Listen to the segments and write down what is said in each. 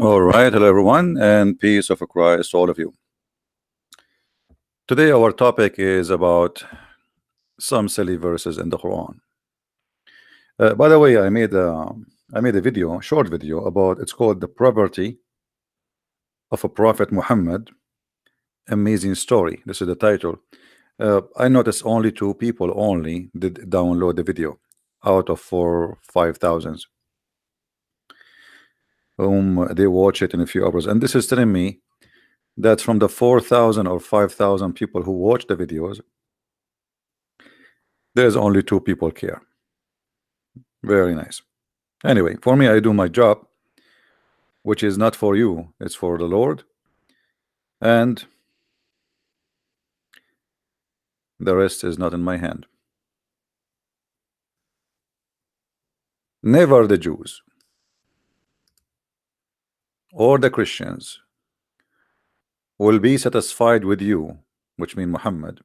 All right, hello everyone, and peace of Christ to all of you. Today, our topic is about some silly verses in the Quran. By the way, I made a video, short video about it's called the poverty of a Prophet Muhammad. Amazing story. This is the title. I noticed only 2 people only did download the video out of 5,000 whom they watch it in a few hours, and this is telling me that from the 4,000 or 5,000 people who watch the videos, there's only 2 people care. Very nice. Anyway, for me, I do my job, which is not for you, it's for the Lord, and the rest is not in my hand. Never the Jews or the Christians will be satisfied with you, which means Muhammad,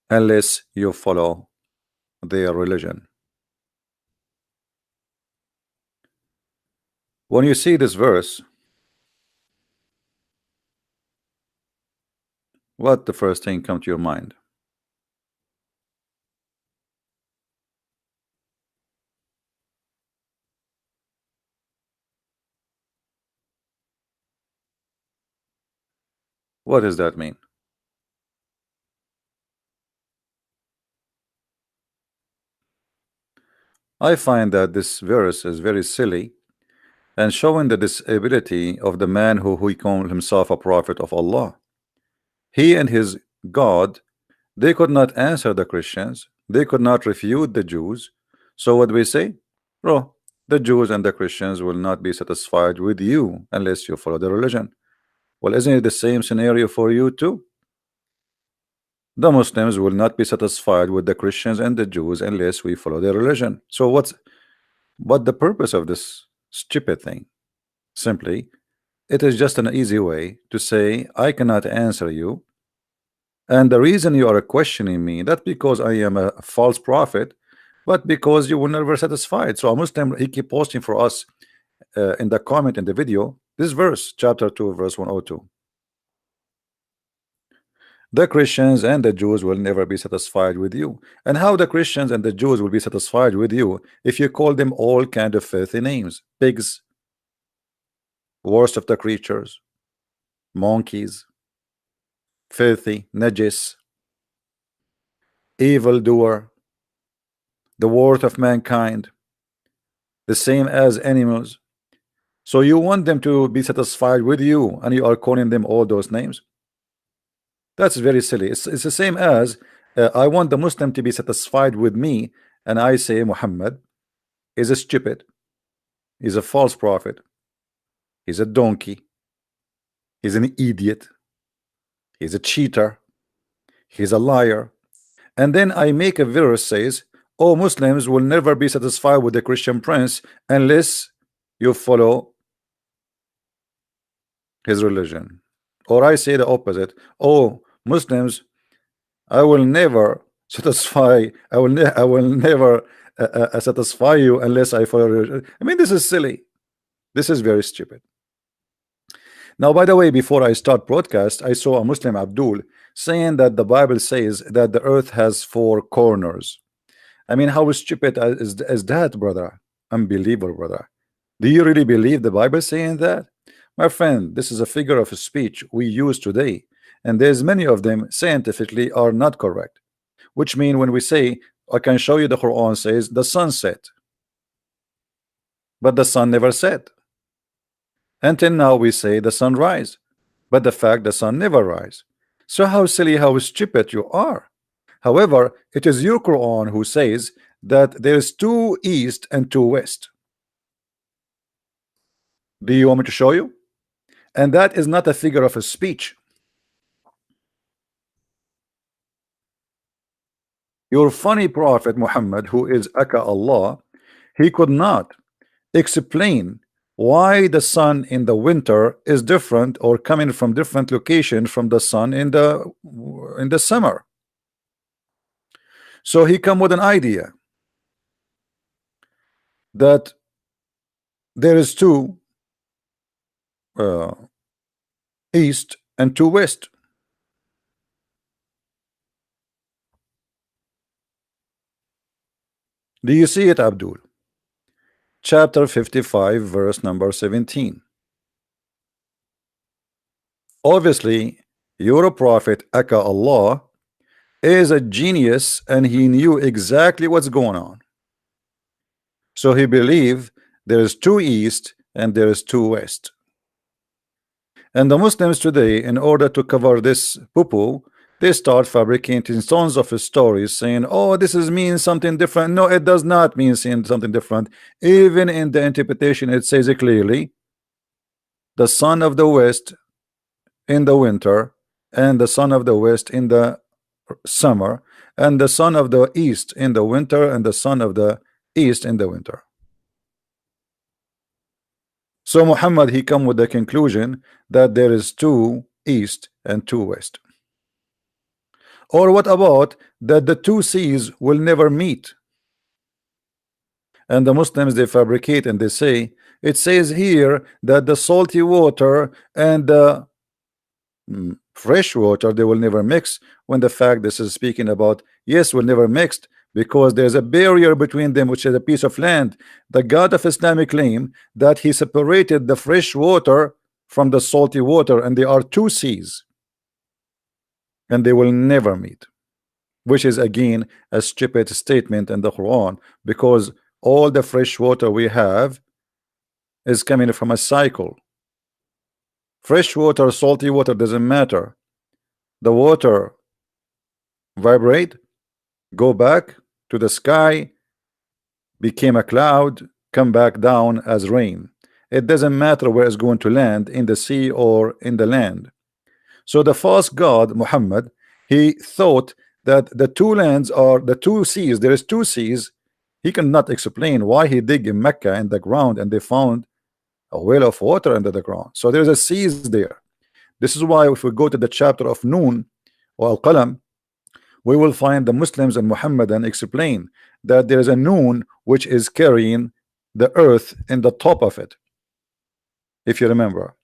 unless you follow their religion. When you see this verse, what the first thing come to your mind? What does that mean? I find that this verse is very silly and showing the disability of the man who called himself a prophet of Allah. He and his God, they could not answer the Christians, they could not refute the Jews. So what do we say? Bro, the Jews and the Christians will not be satisfied with you unless you follow the religion. Well, isn't it the same scenario for you too? The Muslims will not be satisfied with the Christians and the Jews unless we follow their religion. So what the purpose of this stupid thing? Simply, it is just an easy way to say I cannot answer you, and the reason you are questioning me, not because I am a false prophet, but because you were never satisfied. So a Muslim, he keep posting for us in the comment in the video this verse, chapter 2, verse 102. The Christians and the Jews will never be satisfied with you. And how the Christians and the Jews will be satisfied with you if you call them all kind of filthy names? Pigs, worst of the creatures, monkeys, filthy, najis, evil doer, the worth of mankind, the same as animals. So you want them to be satisfied with you, and you are calling them all those names? That's very silly. It's the same as I want the Muslim to be satisfied with me, and I say Muhammad is a stupid, he's a false prophet, he's a donkey, he's an idiot, he's a cheater, he's a liar. And then I make a verse says, oh, Muslims will never be satisfied with the Christian prince unless you follow his religion. Or I say the opposite. Oh, Muslims, I will never satisfy, I will never satisfy you unless I follow religion. I mean, this is silly. This is very stupid. Now, by the way, before I start broadcast, I saw a Muslim Abdul saying that the Bible says that the earth has 4 corners. I mean, how stupid is that, brother? Unbelievable, brother. Do you really believe the Bible saying that? My friend, this is a figure of speech we use today, and there's many of them scientifically are not correct. Which mean when we say, I can show you the Quran says the sun set, but the sun never set. Until now we say the sun rise, but the fact the sun never rise. So how silly, how stupid you are. However, it is your Quran who says that there is 2 east and 2 west. Do you want me to show you? And that is not a figure of a speech. Your funny prophet Muhammad, who is Aka Allah, he could not explain why the sun in the winter is different or coming from different location from the sun in the summer. So he come with an idea that there is 2 uh, east and two west. Do you see it, Abdul? Chapter 55, verse number 17. Obviously, your prophet, Aka Allah, is a genius and he knew exactly what's going on. So he believed there is two east and there is two west. And the Muslims today, in order to cover this poo-poo, they start fabricating tons of stories saying, oh, this is means something different. No, it does not mean something different. Even in the interpretation, it says it clearly: the son of the west in the winter, and the son of the west in the summer, and the son of the east in the winter, and the son of the east in the winter. So Muhammad, he come with the conclusion that there is two east and two west. Or what about that the two seas will never meet? And the Muslims, they fabricate and they say it says here that the salty water and the fresh water, they will never mix, when the fact this is speaking about, yes, will never mixed, because there's a barrier between them, which is a piece of land. The God of Islamic claim that he separated the fresh water from the salty water, and they are two seas and they will never meet, which is again a stupid statement in the Quran, because all the fresh water we have is coming from a cycle. Fresh water, salty water, doesn't matter. The water vibrate, go back to the sky, became a cloud, come back down as rain. It doesn't matter where it's going to land, in the sea or in the land. So the false god Muhammad, he thought that the two lands are the two seas. There is two seas. He cannot explain why he dig in Mecca in the ground and they found a well of water under the ground. So there's a seas there. This is why if we go to the chapter of Noon or Al-Qalam, we will find the Muslims and Muhammadan explain that there is a Noon which is carrying the earth in the top of it, if you remember.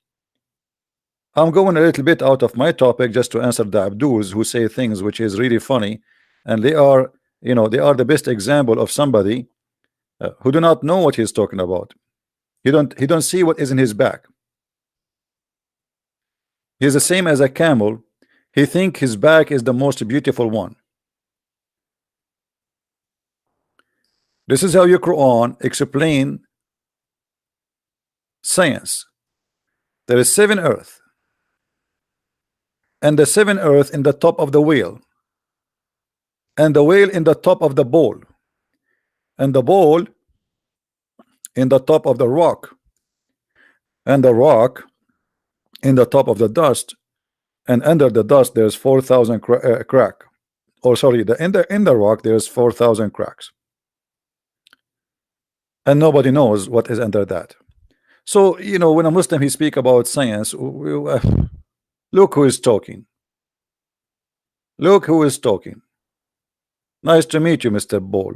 I'm going a little bit out of my topic just to answer the Abduls who say things which is really funny, and they are, you know, they are the best example of somebody who do not know what he's talking about. He don't see what is in his back. He's the same as a camel. He think his back is the most beautiful one. This is how your Quran explain science. There is seven earth, and the seven earth in the top of the wheel, and the whale in the top of the bowl, and the bowl in the top of the rock, and the rock in the top of the dust, and under the dust there's 4,000 crack. Or sorry, in the rock there's 4,000 cracks, and nobody knows what is under that. So you know, when a Muslim he speak about science, look who is talking. Look who is talking. Nice to meet you, Mr. Ball,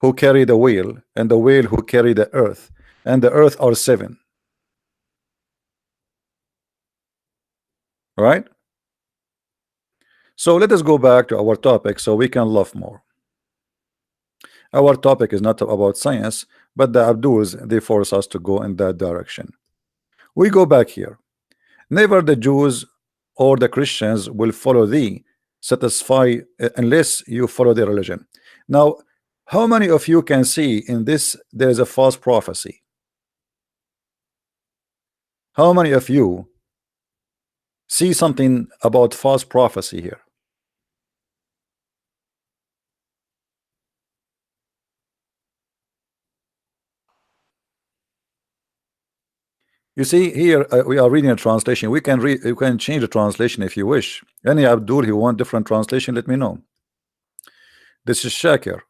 who carry the wheel, and the wheel who carry the earth, and the earth are seven. Right? So let us go back to our topic so we can laugh more. Our topic is not about science, but the Abduls, they force us to go in that direction. We go back here. Never the Jews or the Christians will follow thee, satisfy unless you follow their religion. Now, how many of you can see in this there is a false prophecy? How many of you see something about false prophecy here? You see here, we are reading a translation. We can read, you can change the translation if you wish. Any Abdul who want different translation, let me know. This is Shakir.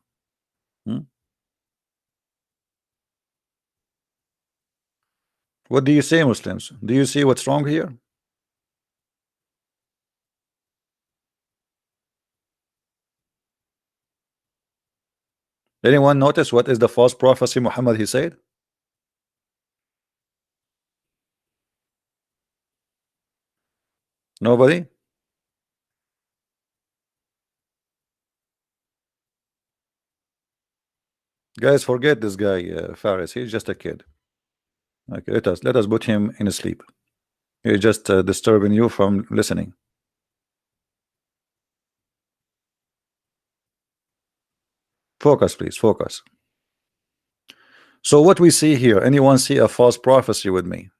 What do you say, Muslims? Do you see what's wrong here? Anyone notice what is the false prophecy Muhammad he said? Nobody? Guys, forget this guy, Faris. He's just a kid. Okay, let us put him in sleep. He's just disturbing you from listening. Focus, please, focus. So what we see here, anyone see a false prophecy with me?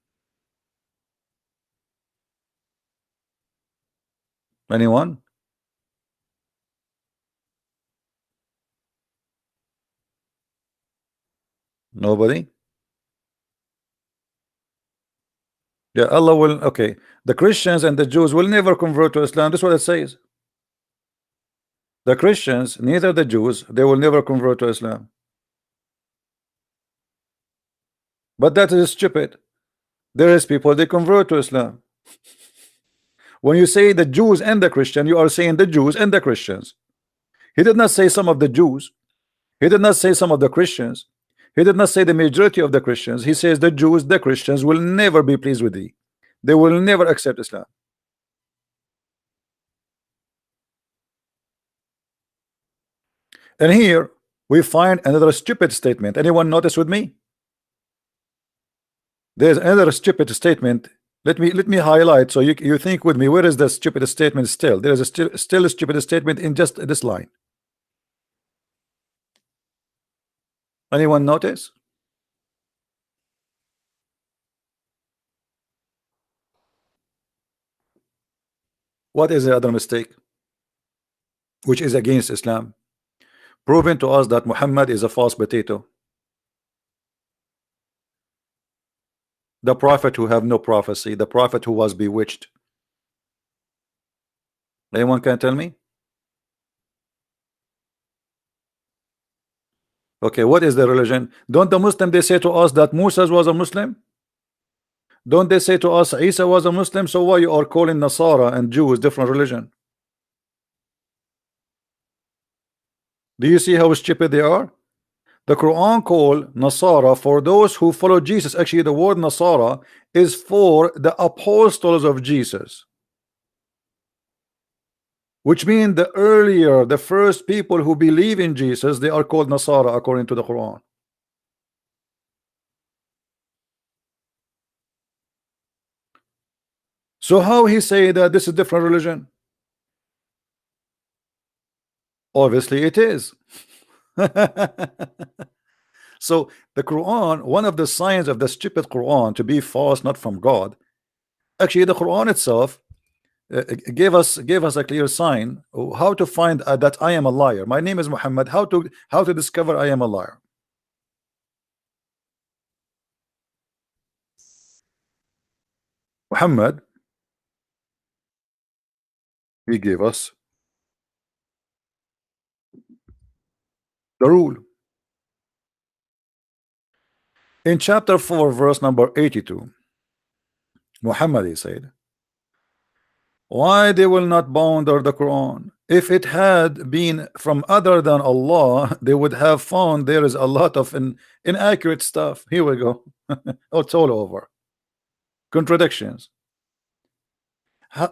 Anyone? Nobody? Yeah, Allah will, okay. The Christians and the Jews will never convert to Islam. That's what it says. The Christians, neither the Jews, they will never convert to Islam. But that is stupid. There is people, they convert to Islam. When you say the Jews and the Christian, you are saying the Jews and the Christians. He did not say some of the Jews. He did not say some of the Christians. He did not say the majority of the Christians. He says the Jews, the Christians will never be pleased with thee. They will never accept Islam. And here we find another stupid statement. Anyone notice with me? There's another stupid statement. Let me highlight so you think with me. Where is the stupid statement still? There is still a stupid statement in just this line. Anyone notice? What is the other mistake? Which is against Islam, proving to us that Muhammad is a false potato, the prophet who have no prophecy, the prophet who was bewitched. Anyone can tell me? Okay, what is the religion? Don't the Muslim they say to us that Musa was a Muslim? Don't they say to us Isa was a Muslim? So why you are calling Nasara and Jews different religion? Do you see how stupid they are? The Quran call Nasara for those who follow Jesus. Actually, the word Nasara is for the apostles of Jesus, which means the earlier, the first people who believe in Jesus, they are called Nasara according to the Quran. So how he say that this is different religion? Obviously it is. So the Quran, one of the signs of the stupid Quran to be false, not from God. Actually, the Quran itself gave us a clear sign how to find that I am a liar. My name is Muhammad. How to discover I am a liar? Muhammad, he gave us the rule in chapter 4 verse number 82. Muhammad, he said, why they will not bow under the Quran? If it had been from other than Allah, they would have found there is a lot of inaccurate stuff. Here we go. Oh, it's all over. Contradictions.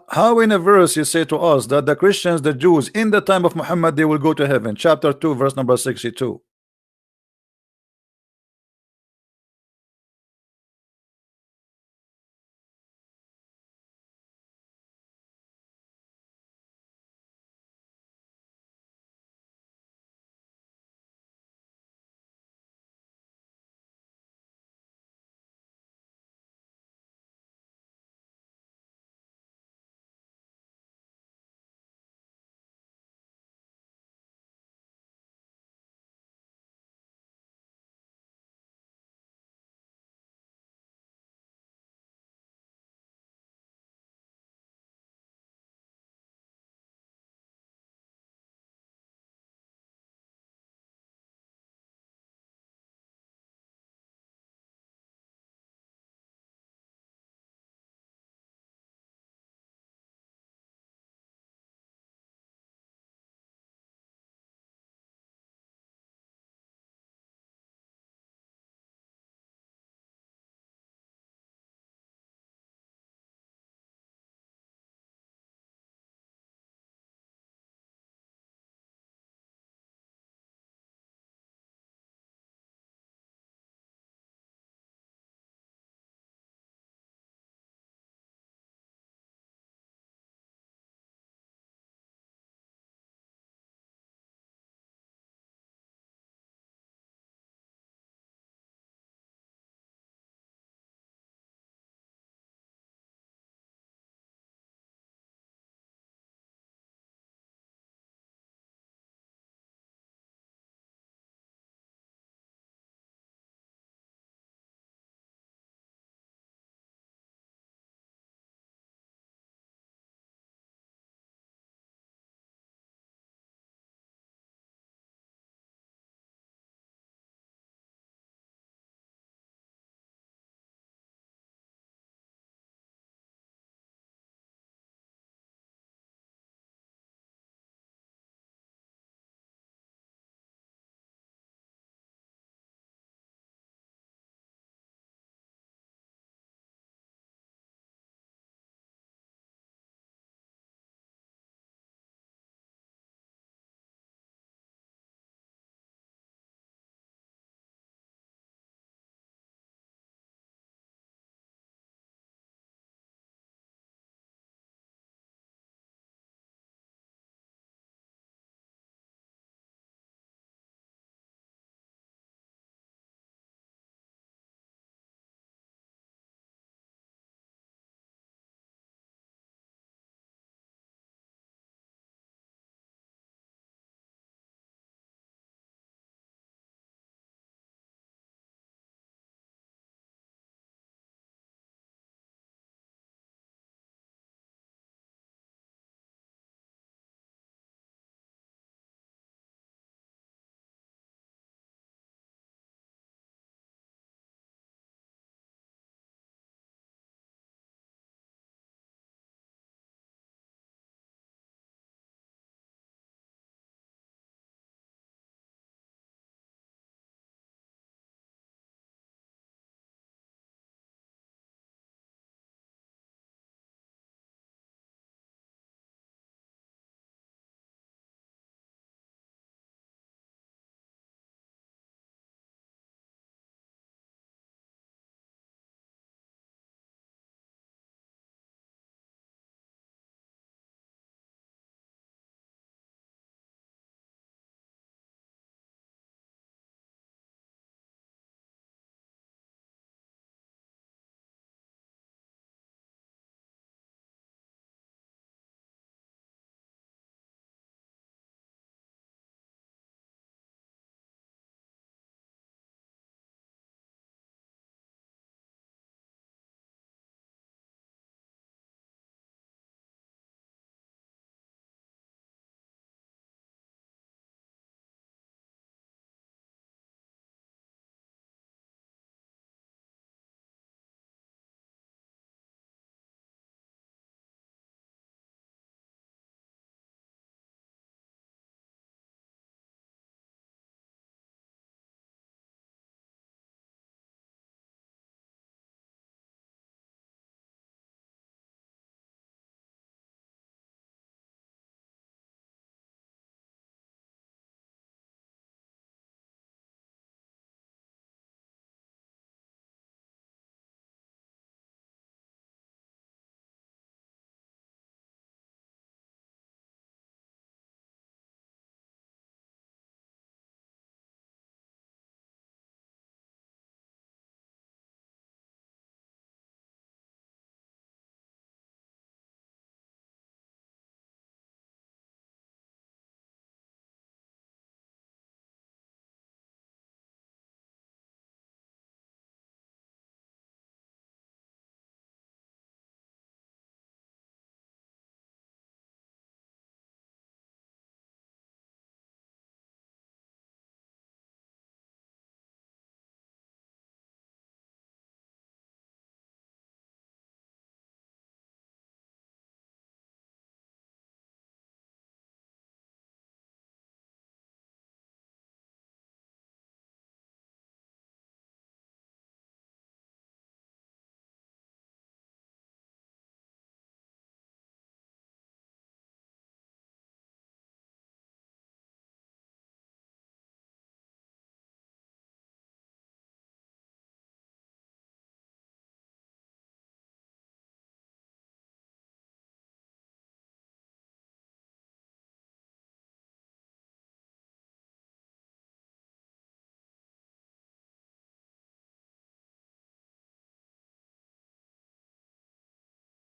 How in a verse you say to us that the Christians, the Jews in the time of Muhammad, they will go to heaven? Chapter 2 verse number 62.